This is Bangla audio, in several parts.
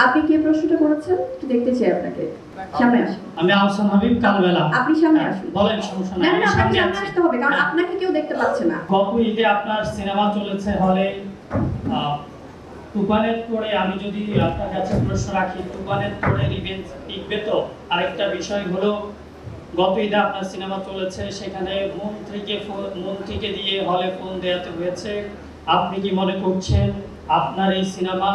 আপনি কি প্রশ্নটা করেছেন একটু দেখতে চাই আপনাকে। সামনে আসুন। আমি আহসান হাবিব কালবেলা। আপনি সামনে আসুন। বলেন, সমস্যা নাই। না সামনে সামনে আসতে হবে কারণ আপনাকে কেউ দেখতে পাচ্ছে না। গত ঈদে আপনার সিনেমা চলেছে হলে, তুফানের পরে আমি যদি আপনার কাছে প্রশ্ন রাখি, তুফানের পরে রিভেঞ্জ টিকবে তো? আরেকটা বিষয় হলো, গত ঈদে আপনার সিনেমা চলেছে, সেখানে মন্ত্রীকে দিয়ে হলে ফোন দেওয়াতে হয়েছে। আপনি কি মনে করছেন আপনার এই সিনেমা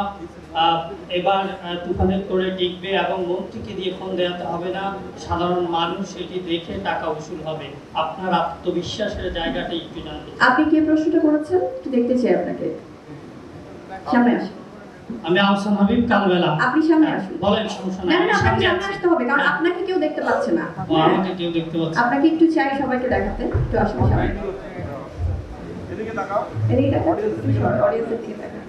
এবার তুফানের তোড়ে টিকবে এবং মন্ত্রীকে দিয়ে ফোন দেওয়াতে হবে না, সাধারণ মানুষ এটি দেখে টাকা উসুল হবে? আপনার আত্মবিশ্বাসের জায়গাটা একটু জানতে চাই। আপনি কি প্রশ্নটা করেছেন একটু দেখতে চাই আপনাকে। সামনে আসুন। আমি আহসান হাবিব কালবেলা। আপনি সামনে আসুন। বলেন, সমস্যা নাই। না সামনে আসতে হবে কারণ আপনাকে কেউ দেখতে পাচ্ছে না। আমাকে কেউ দেখতে পাচ্ছে। আপনাকে একটু চাই সবাইকে দেখাতে। একটু আসুন সামনে। এদিকে তাকাও। অডিয়েন্সের দিকে তাকাও।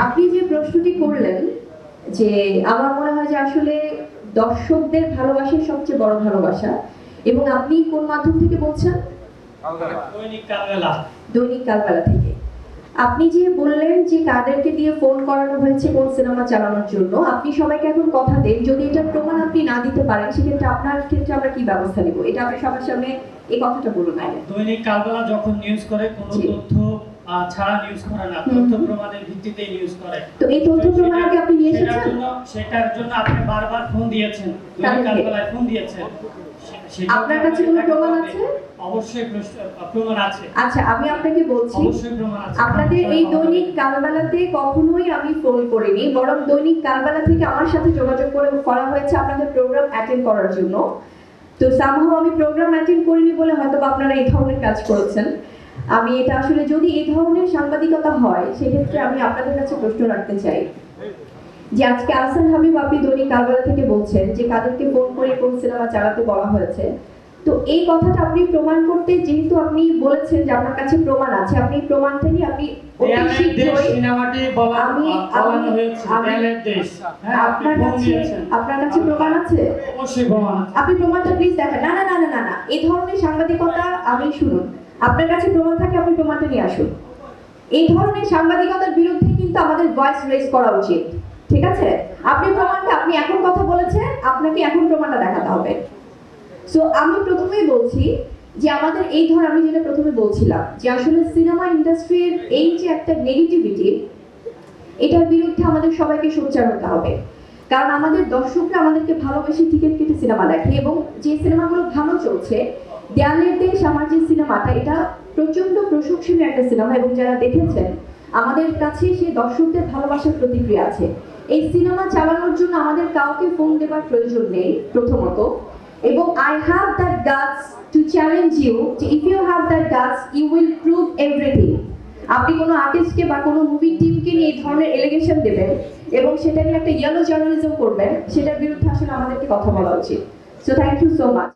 আপনি যে প্রশ্নটি করলেন, যে আমার মনে হয় যে আসলে দর্শকদের ভালোবাসাই সবচেয়ে বড় ভালোবাসা। এবং আপনি কোন মাধ্যম থেকে বলছেন? দৈনিক কালবেলা। দৈনিক কালবেলা থেকে। আপনি যে বললেন যে কাদেরকে দিয়ে ফোন করানো হয়েছে কোন সিনেমা চালানোর জন্য, আপনি সবাইকে এখন কথা দেন, যদি এটা প্রমাণ আপনি না দিতে পারেন সেক্ষেত্রে আপনার ক্ষেত্রে আমরা কি ব্যবস্থা নিব, এটা আপনি সবার সামনে এই কথাটা বলুন। দৈনিক কালবেলা যখন নিউজ করে কোনো তথ্য ছাড়া নিউজ করে না, তথ্য প্রমাণের ভিত্তিতে নিউজ করে। তো এই তথ্য প্রমাণকে আপনি নিয়ে এসেছেন? সেটার জন্য আপনি বারবার ফোন দিয়েছেন, দৈনিক কালবেলায় ফোন দিয়েছেন। আপনার কাছে কোনো প্রমাণ আছে? অবশ্যই প্রমাণ আছে। আচ্ছা, আমি আপনাকে বলছি, অবশ্যই প্রমাণ আছে। আপনাদের এই দৈনিক কালবেলাতে কখনোই আমি ফোন করিনি, বরং দৈনিক কালবেলা থেকে আমার সাথে যোগাযোগ করা হয়েছে আপনাদের প্রোগ্রাম অ্যাটেন্ড করার জন্য। তো সামহাও আমি প্রোগ্রাম অ্যাটেন্ড করিনি বলে হয়তো আপনারা এই ধরনের কাজ করেছেন। আমি এটা আসলে, যদি এই ধরনের সাংবাদিকতা হয় সেক্ষেত্রে আমি আপনাদের কাছে প্রশ্ন রাখতে চাই যে আজকে আহসান হাবিব আপনি দৈনিক কালবেলা থেকে বলছেন যে কাদেরকে ফোন করে কোন সিনেমা চালাতে বলা হয়েছে। তো এই কথাটা আপনি প্রমাণ করতে, যেহেতু আপনি বলেছেন যে আপনার কাছে প্রমাণ আছে, আপনি প্রমাণটা নিয়ে আপনি সিনেমাটি বলানো হয়েছে দেয়ালের দেশ। হ্যাঁ, আপনার কাছে প্রমাণ আছে? অবশ্যই প্রমাণ আছে। আপনি প্রমাণটা প্লিজ দেখেন। না, এই ধরনের সাংবাদিকতা আমি শুনুন, আপনার কাছে প্রমাণ থাকে আপনি প্রমাণটা নিয়ে আসুন। এই ধরনের সাংবাদিকতার বিরুদ্ধে কিন্তু আমাদের ভয়েস রেজ করা উচিত, ঠিক আছে? আপনি প্রমাণটা, আপনি এখন কথা বলেছেন, আপনাকে এখন প্রমাণটা দেখাতে হবে। সো আমি প্রথমেই বলছি যে আমাদের এই আমি যেটা প্রথমে বলছিলাম যে আসলে সিনেমা ইন্ডাস্ট্রির এই যে একটা নেগেটিভিটি, এটার বিরুদ্ধে আমাদের সবাইকে সোচ্চার হতে হবে। কারণ আমাদের দর্শকরা আমাদেরকে ভালোবেসে টিকিট কেটে সিনেমা দেখে, এবং যে সিনেমাগুলো ভালো চলছে, দেয়ালের দেশ আমার যে সিনেমাটা, এটা প্রচন্ড প্রশংসনীয় একটা সিনেমা, এবং যারা দেখেছেন আমাদের কাছে সেই দর্শকদের ভালোবাসার প্রতিক্রিয়া আছে। এই সিনেমা চালানোর জন্য আমাদের কাউকে ফোন দেবার প্রয়োজন নেই প্রথমত, এবং I have that guts to challenge you, if you have that guts you will prove everything. আপনি কোনো আর্টিস্টকে বা কোনো মুভি টিমকে নিয়ে এই ধরনের এলিগেশন দেবেন এবং সেটা নিয়ে একটা ইয়েলো জার্নালিজম করবেন, সেটার বিরুদ্ধে আসলে আমাদেরকে কথা বলা উচিত। So thank you so much.